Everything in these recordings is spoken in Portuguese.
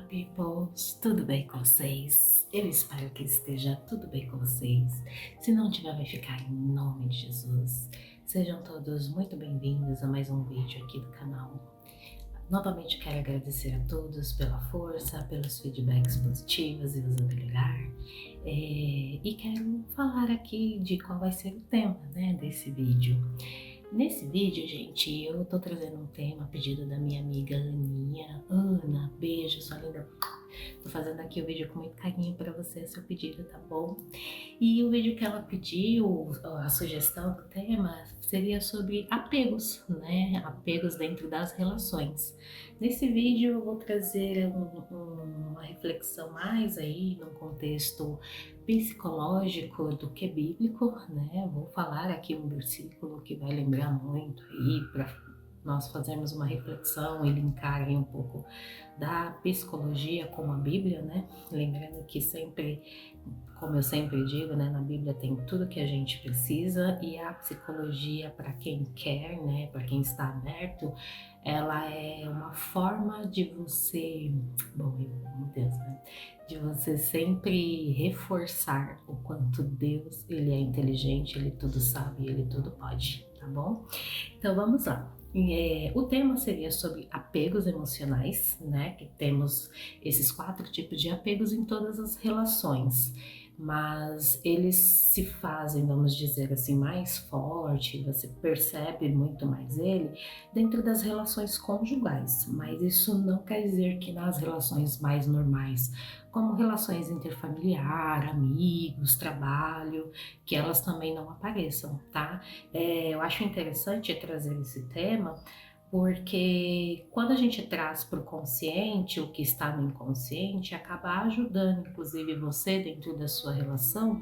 peoples! Tudo bem com vocês? Eu espero que esteja tudo bem com vocês. Se não tiver, vai ficar em nome de Jesus. Sejam todos muito bem-vindos a mais um vídeo aqui do canal. Novamente quero agradecer a todos pela força, pelos feedbacks positivos e os a melhorar. E quero falar aqui de qual vai ser o tema, desse vídeo. Nesse vídeo, gente, eu tô trazendo um tema a pedido da minha amiga Aninha. Ana, beijo, sua linda. Tô fazendo aqui o vídeo com muito carinho para você, seu pedido, tá bom? E o vídeo que ela pediu, a sugestão do tema, seria sobre apegos, Apegos dentro das relações. Nesse vídeo eu vou trazer uma reflexão mais aí num contexto psicológico do que bíblico, Vou falar aqui um versículo que vai lembrar muito aí para nós fazermos uma reflexão e linkar aí um pouco da psicologia com a Bíblia, Lembrando que sempre, como eu sempre digo, na Bíblia tem tudo que a gente precisa, e a psicologia, para quem quer, para quem está aberto, ela é uma forma de você, meu Deus, de você sempre reforçar o quanto Deus, ele é inteligente, ele tudo sabe, ele tudo pode, tá bom? Então vamos lá. O tema seria sobre apegos emocionais, Que temos esses 4 tipos de apegos em todas as relações, mas eles se fazem, vamos dizer assim, mais forte, você percebe muito mais ele dentro das relações conjugais, mas isso não quer dizer que nas relações mais normais, como relações interfamiliar, amigos, trabalho, que elas também não apareçam, tá? Eu acho interessante trazer esse tema, porque quando a gente traz para o consciente o que está no inconsciente, acaba ajudando, inclusive, você dentro da sua relação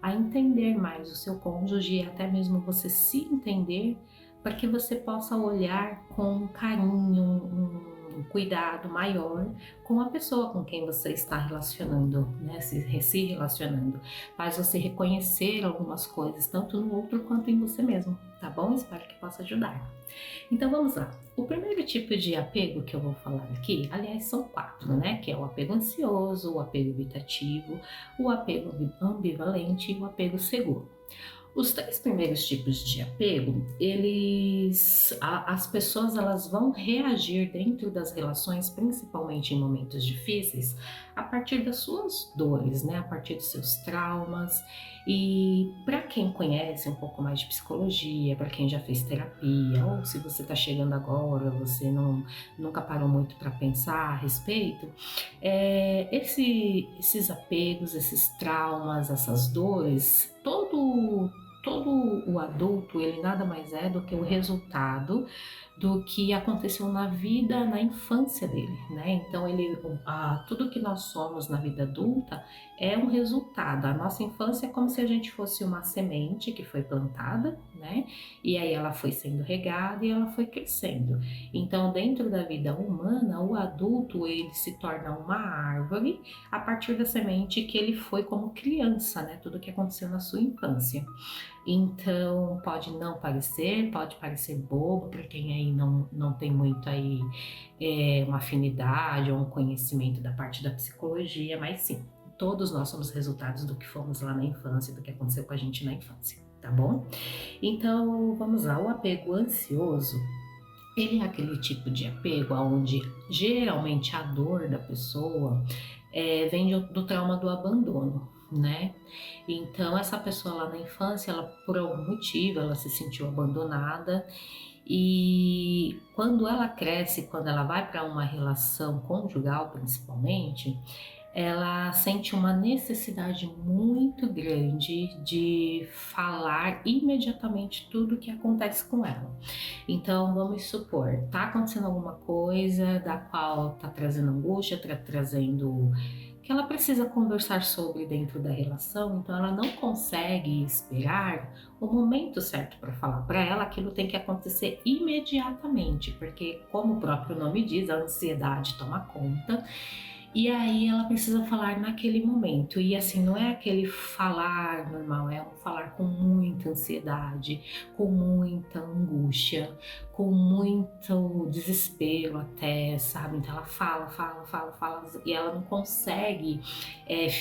a entender mais o seu cônjuge e até mesmo você se entender, para que você possa olhar com carinho, um cuidado maior com a pessoa com quem você está relacionando, se relacionando. Faz você reconhecer algumas coisas, tanto no outro quanto em você mesmo, tá bom? Espero que possa ajudar. Então vamos lá. O primeiro tipo de apego que eu vou falar aqui, aliás, são 4, Que é o apego ansioso, o apego evitativo, o apego ambivalente e o apego seguro. Os 3 primeiros tipos de apego, as pessoas elas vão reagir dentro das relações, principalmente em momentos difíceis, a partir das suas dores, A partir dos seus traumas. E para quem conhece um pouco mais de psicologia, para quem já fez terapia, ou se você está chegando agora, você nunca parou muito para pensar a respeito, esses apegos, esses traumas, essas dores, todo o adulto, ele nada mais é do que o resultado do que aconteceu na vida, na infância dele, Então, tudo que nós somos na vida adulta é um resultado. A nossa infância é como se a gente fosse uma semente que foi plantada, E aí ela foi sendo regada e ela foi crescendo. Então, dentro da vida humana, o adulto, ele se torna uma árvore a partir da semente que ele foi como criança, Tudo que aconteceu na sua infância. Então, pode parecer bobo para quem aí não tem muito aí uma afinidade ou um conhecimento da parte da psicologia, mas sim, todos nós somos resultados do que fomos lá na infância, do que aconteceu com a gente na infância, tá bom? Então, vamos lá, o apego ansioso, ele é aquele tipo de apego onde geralmente a dor da pessoa vem do trauma do abandono, Então essa pessoa lá na infância, ela por algum motivo, ela se sentiu abandonada, e quando ela cresce, quando ela vai para uma relação conjugal principalmente, ela sente uma necessidade muito grande de falar imediatamente tudo o que acontece com ela. Então, vamos supor, tá acontecendo alguma coisa da qual tá trazendo angústia, trazendo que ela precisa conversar sobre dentro da relação, então ela não consegue esperar o momento certo para falar. Para ela, aquilo tem que acontecer imediatamente, porque, como o próprio nome diz, a ansiedade toma conta. E aí ela precisa falar naquele momento. E assim, não é aquele falar normal, é um falar com muita ansiedade, com muita angústia, com muito desespero até, sabe? Então ela fala, fala, fala, fala, e ela não consegue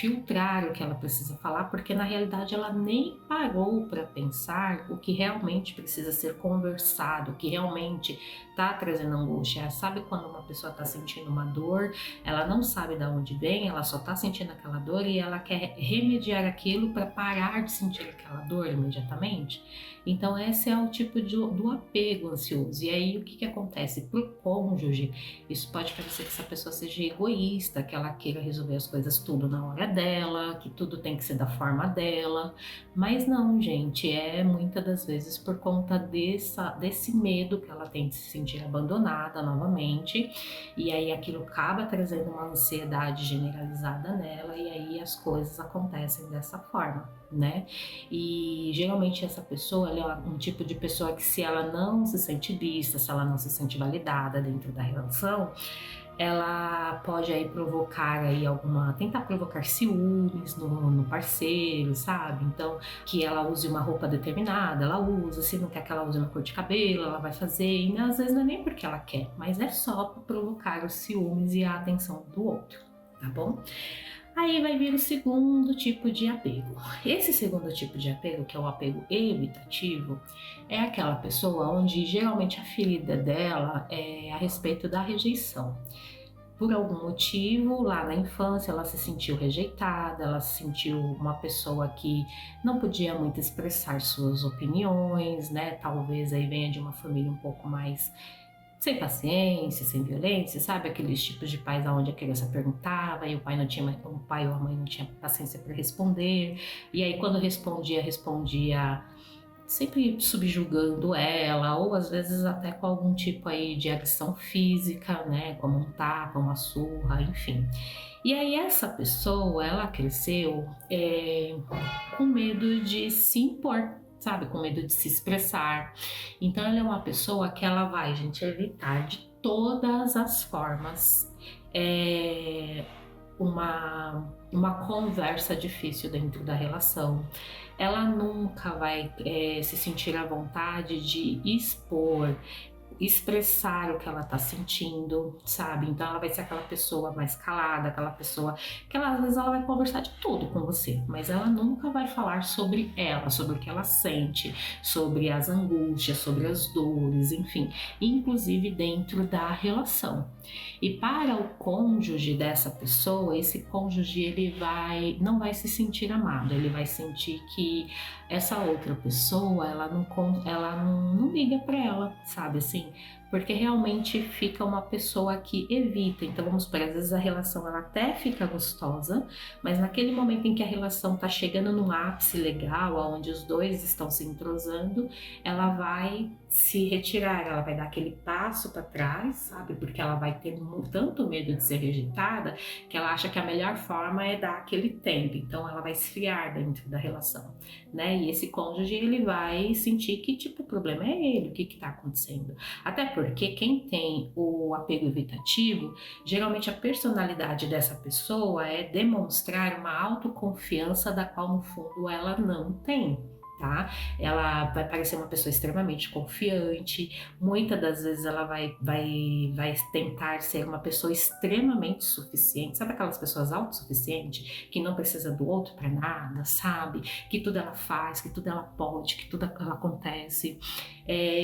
filtrar o que ela precisa falar, porque na realidade ela nem parou para pensar o que realmente precisa ser conversado, o que realmente está trazendo angústia. Sabe quando uma pessoa está sentindo uma dor, ela não sabe de onde vem, ela só está sentindo aquela dor e ela quer remediar aquilo para parar de sentir aquela dor imediatamente? Então esse é o tipo do apego ansioso. E aí o que acontece? Para o cônjuge, isso pode parecer que essa pessoa seja egoísta, que ela queira resolver as coisas tudo na hora dela, que tudo tem que ser da forma dela. Mas não, gente, é muitas das vezes por conta desse medo que ela tem de se sentir abandonada novamente. E aí aquilo acaba trazendo uma ansiedade generalizada nela, e aí as coisas acontecem dessa forma, né? E geralmente essa pessoa, ela é um tipo de pessoa que, se ela não se sente vista, se ela não se sente validada dentro da relação, ela pode aí provocar aí tentar provocar ciúmes no parceiro, sabe? Então, que ela use uma roupa determinada, ela usa, se não quer que ela use uma cor de cabelo, ela vai fazer, e às vezes não é nem porque ela quer, mas é só para provocar os ciúmes e a atenção do outro, tá bom? Aí vai vir o segundo tipo de apego. Esse segundo tipo de apego, que é o apego evitativo, é aquela pessoa onde geralmente a ferida dela é a respeito da rejeição. Por algum motivo, lá na infância, ela se sentiu rejeitada, ela se sentiu uma pessoa que não podia muito expressar suas opiniões, né? Talvez aí venha de uma família um pouco mais sem paciência, sem violência, sabe? Aqueles tipos de pais onde a criança perguntava e o pai ou a mãe não tinha paciência para responder. E aí quando respondia sempre subjugando ela, ou às vezes até com algum tipo aí de agressão física, né? Como um tapa, uma surra, enfim. E aí essa pessoa, ela cresceu com medo de se impor, sabe? Com medo de se expressar. Então ela é uma pessoa que ela vai, gente, evitar de todas as formas é, uma conversa difícil dentro da relação. Ela nunca vai se sentir à vontade de expor, expressar o que ela tá sentindo, sabe? Então ela vai ser aquela pessoa mais calada, aquela pessoa que ela, às vezes ela vai conversar de tudo com você, mas ela nunca vai falar sobre ela, sobre o que ela sente, sobre as angústias, sobre as dores, enfim, inclusive dentro da relação. E para o cônjuge dessa pessoa, esse cônjuge não vai se sentir amado, ele vai sentir que essa outra pessoa, ela não liga para ela, sabe assim? Porque realmente fica uma pessoa que evita. Então vamos supor, às vezes a relação ela até fica gostosa, mas naquele momento em que a relação tá chegando num ápice legal, onde os dois estão se entrosando, ela vai se retirar, ela vai dar aquele passo para trás, sabe? Porque ela vai ter tanto medo de ser rejeitada que ela acha que a melhor forma é dar aquele tempo. Então ela vai esfriar dentro da relação, né? E esse cônjuge, ele vai sentir que, tipo, o problema é ele, o que que tá acontecendo. Até porque quem tem o apego evitativo, geralmente a personalidade dessa pessoa é demonstrar uma autoconfiança da qual, no fundo, ela não tem. Tá? Ela vai parecer uma pessoa extremamente confiante, muitas das vezes ela vai tentar ser uma pessoa extremamente suficiente, sabe aquelas pessoas autossuficientes que não precisa do outro para nada, sabe? Que tudo ela faz, que tudo ela pode, que tudo ela acontece.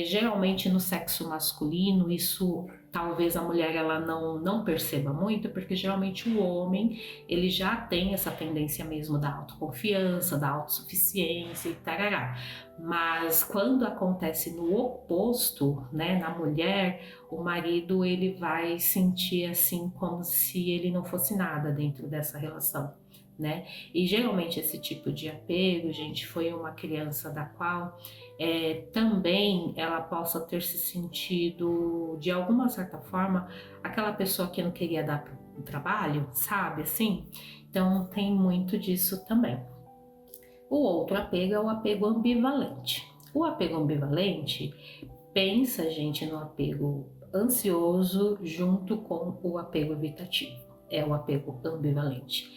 Geralmente no sexo masculino isso talvez a mulher ela não perceba muito, porque geralmente o homem ele já tem essa tendência mesmo da autoconfiança, da autossuficiência e tarará. Mas quando acontece no oposto, né, na mulher, o marido ele vai sentir assim como se ele não fosse nada dentro dessa relação, né? E geralmente esse tipo de apego, gente, foi uma criança da qual também ela possa ter se sentido, de alguma certa forma, aquela pessoa que não queria dar o trabalho, sabe assim? Então tem muito disso também. O outro apego é o apego ambivalente. O apego ambivalente pensa, gente, no apego ansioso junto com o apego evitativo. é o apego ambivalente.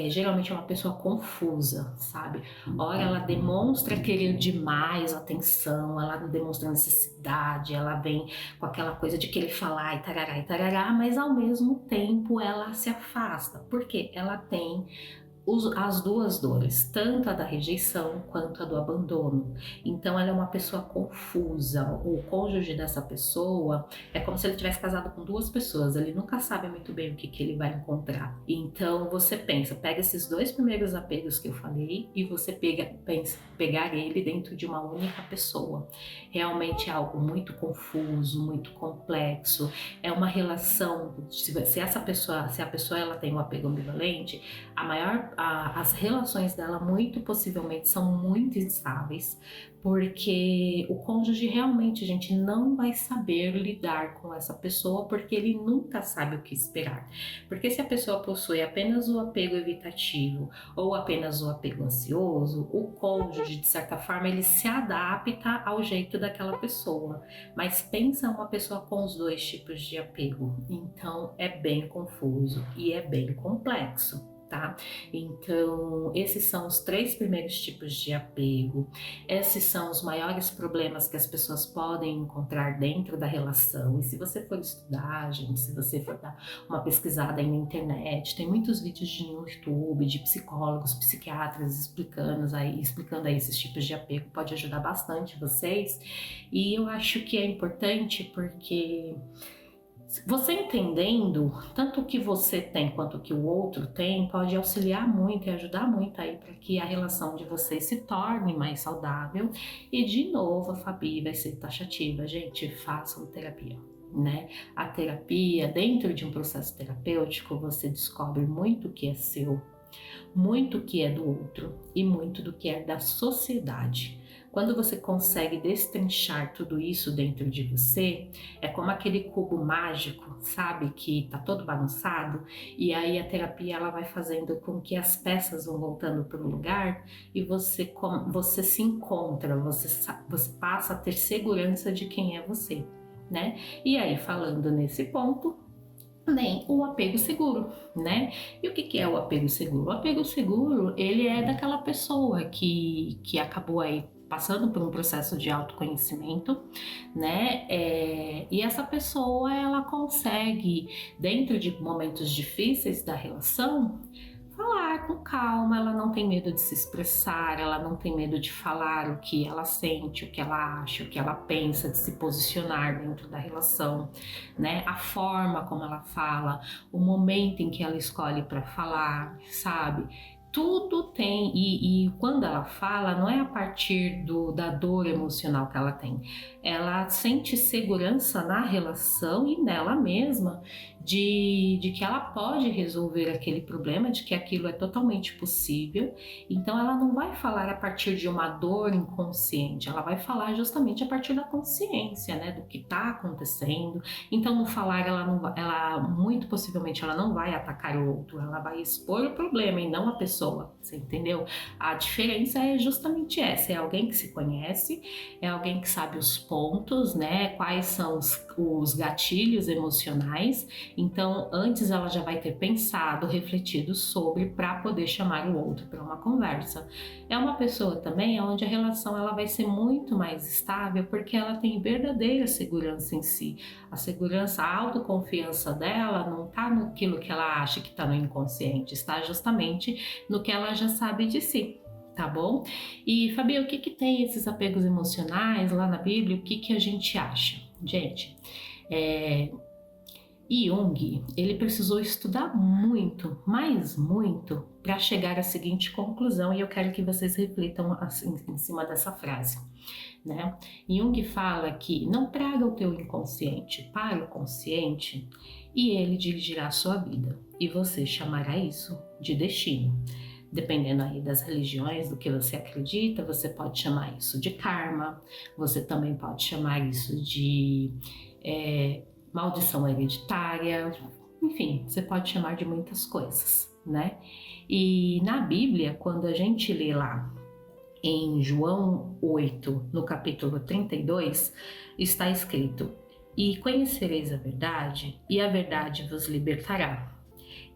Geralmente é uma pessoa confusa, sabe? Ora ela demonstra querer demais atenção, ela demonstra necessidade, ela vem com aquela coisa de querer falar e tarará, mas ao mesmo tempo ela se afasta, porque ela tem as duas dores, tanto a da rejeição quanto a do abandono. Então ela é uma pessoa confusa. O cônjuge dessa pessoa é como se ele tivesse casado com duas pessoas, ele nunca sabe muito bem o que ele vai encontrar. Então você pega esses dois primeiros apegos que eu falei e você pensa pegar ele dentro de uma única pessoa. Realmente é algo muito confuso, muito complexo. É uma relação, se a pessoa ela tem um apego ambivalente, as relações dela muito possivelmente são muito instáveis, porque o cônjuge realmente, gente, não vai saber lidar com essa pessoa, porque ele nunca sabe o que esperar. Porque se a pessoa possui apenas o apego evitativo ou apenas o apego ansioso, o cônjuge, de certa forma, ele se adapta ao jeito daquela pessoa. Mas pensa uma pessoa com os dois tipos de apego. Então é bem confuso e é bem complexo. Tá? Então, esses são os 3 primeiros tipos de apego. Esses são os maiores problemas que as pessoas podem encontrar dentro da relação. E se você for estudar, gente, se você for dar uma pesquisada aí na internet, tem muitos vídeos no YouTube de psicólogos, psiquiatras explicando aí esses tipos de apego. Pode ajudar bastante vocês. E eu acho que é importante porque você entendendo tanto o que você tem quanto o que o outro tem pode auxiliar muito e ajudar muito aí para que a relação de vocês se torne mais saudável. E de novo, a Fabi vai ser taxativa, gente, façam terapia, né? A terapia, dentro de um processo terapêutico, você descobre muito o que é seu, muito o que é do outro e muito do que é da sociedade. Quando você consegue destrinchar tudo isso dentro de você, é como aquele cubo mágico, sabe, que tá todo bagunçado, e aí a terapia ela vai fazendo com que as peças vão voltando para o lugar e você se encontra, você passa a ter segurança de quem é você, né? E aí, falando nesse ponto, nem o apego seguro, né? E o que é o apego seguro? O apego seguro, ele é daquela pessoa que acabou aí passando por um processo de autoconhecimento, né? E essa pessoa, ela consegue, dentro de momentos difíceis da relação, falar com calma, ela não tem medo de se expressar, ela não tem medo de falar o que ela sente, o que ela acha, o que ela pensa, de se posicionar dentro da relação, né? A forma como ela fala, o momento em que ela escolhe para falar, sabe? Tudo tem, e quando ela fala, não é a partir da dor emocional que ela tem. Ela sente segurança na relação e nela mesma de que ela pode resolver aquele problema, de que aquilo é totalmente possível. Então ela não vai falar a partir de uma dor inconsciente, ela vai falar justamente a partir da consciência, né, do que está acontecendo. Então no falar ela muito possivelmente ela não vai atacar o outro, ela vai expor o problema e não a pessoa, você entendeu? A diferença é justamente essa, é alguém que se conhece, é alguém que sabe os pontos, né, quais são os gatilhos emocionais. Então, antes ela já vai ter pensado, refletido sobre para poder chamar o outro para uma conversa. É uma pessoa também onde a relação ela vai ser muito mais estável porque ela tem verdadeira segurança em si. A segurança, a autoconfiança dela não está naquilo que ela acha que está no inconsciente, está justamente no que ela já sabe de si. Tá bom? E Fabi, o que tem esses apegos emocionais lá na Bíblia? O que a gente acha? Gente, Jung, ele precisou estudar muito, mas muito, para chegar à seguinte conclusão, e eu quero que vocês reflitam assim, em cima dessa frase, né? Jung fala que não traga o teu inconsciente para o consciente e ele dirigirá a sua vida, e você chamará isso de destino. Dependendo aí das religiões, do que você acredita, você pode chamar isso de karma, você também pode chamar isso de maldição hereditária, enfim, você pode chamar de muitas coisas, né? E na Bíblia, quando a gente lê lá em João 8, no capítulo 32, está escrito: "E conhecereis a verdade, e a verdade vos libertará."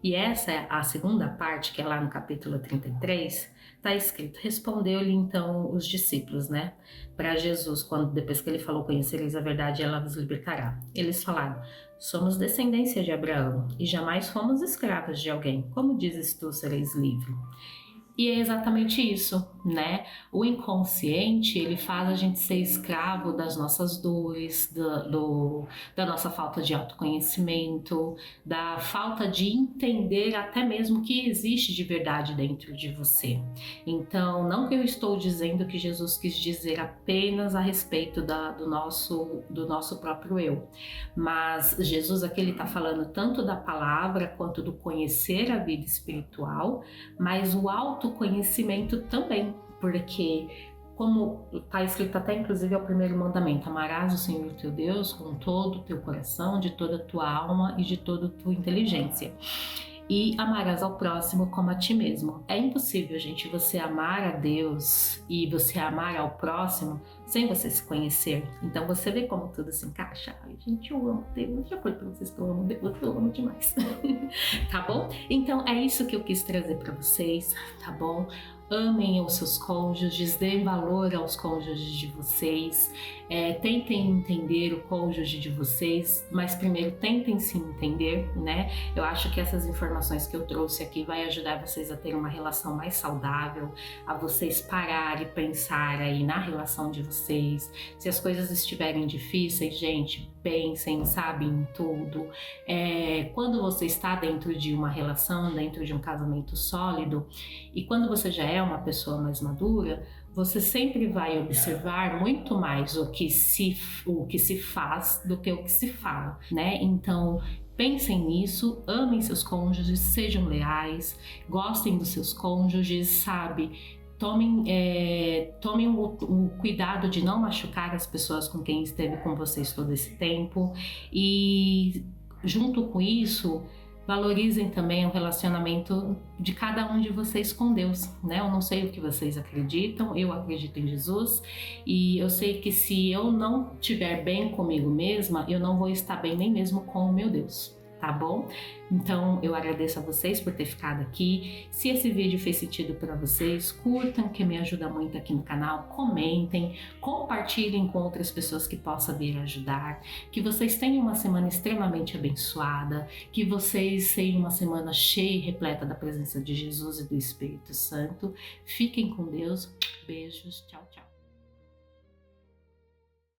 E essa é a segunda parte, que é lá no capítulo 33, está escrito: respondeu-lhe então os discípulos, né, para Jesus, quando depois que ele falou: conhecereis a verdade, ela vos libertará. Eles falaram: somos descendência de Abraão e jamais fomos escravos de alguém. Como dizes tu, sereis livre? E é exatamente isso, né? O inconsciente, ele faz a gente ser escravo das nossas dores, da nossa falta de autoconhecimento, da falta de entender até mesmo o que existe de verdade dentro de você. Então, não que eu estou dizendo que Jesus quis dizer apenas a respeito do nosso próprio eu, mas Jesus aqui ele está falando tanto da palavra quanto do conhecer a vida espiritual, mas o autoconhecimento também, porque como está escrito até inclusive é o primeiro mandamento: amarás o Senhor teu Deus com todo o teu coração, de toda a tua alma e de toda a tua inteligência, e amarás ao próximo como a ti mesmo. É impossível, gente, você amar a Deus e você amar ao próximo sem você se conhecer. Então você vê como tudo se encaixa. Ai, gente, eu amo Deus. Já falei pra vocês que eu amo Deus, eu amo demais. Tá bom? Então é isso que eu quis trazer pra vocês, tá bom? Amem os seus cônjuges, deem valor aos cônjuges de vocês, tentem entender o cônjuge de vocês, mas primeiro tentem se entender, né? Eu acho que essas informações que eu trouxe aqui vai ajudar vocês a ter uma relação mais saudável, a vocês pararem e pensar aí na relação de vocês. Se as coisas estiverem difíceis, gente, pensem, sabe, em tudo. Quando você está dentro de uma relação, dentro de um casamento sólido, e quando você já é uma pessoa mais madura, você sempre vai observar muito mais o que se faz do que o que se fala, né? Então, pensem nisso, amem seus cônjuges, sejam leais, gostem dos seus cônjuges, sabe? Tomem o cuidado de não machucar as pessoas com quem esteve com vocês todo esse tempo, e junto com isso, valorizem também o relacionamento de cada um de vocês com Deus, né? Eu não sei o que vocês acreditam, eu acredito em Jesus, e eu sei que se eu não estiver bem comigo mesma, eu não vou estar bem nem mesmo com o meu Deus. Tá bom? Então eu agradeço a vocês por ter ficado aqui. Se esse vídeo fez sentido para vocês, curtam, que me ajuda muito aqui no canal, comentem, compartilhem com outras pessoas que possam vir ajudar. Que vocês tenham uma semana extremamente abençoada, que vocês tenham uma semana cheia e repleta da presença de Jesus e do Espírito Santo. Fiquem com Deus, beijos, tchau, tchau.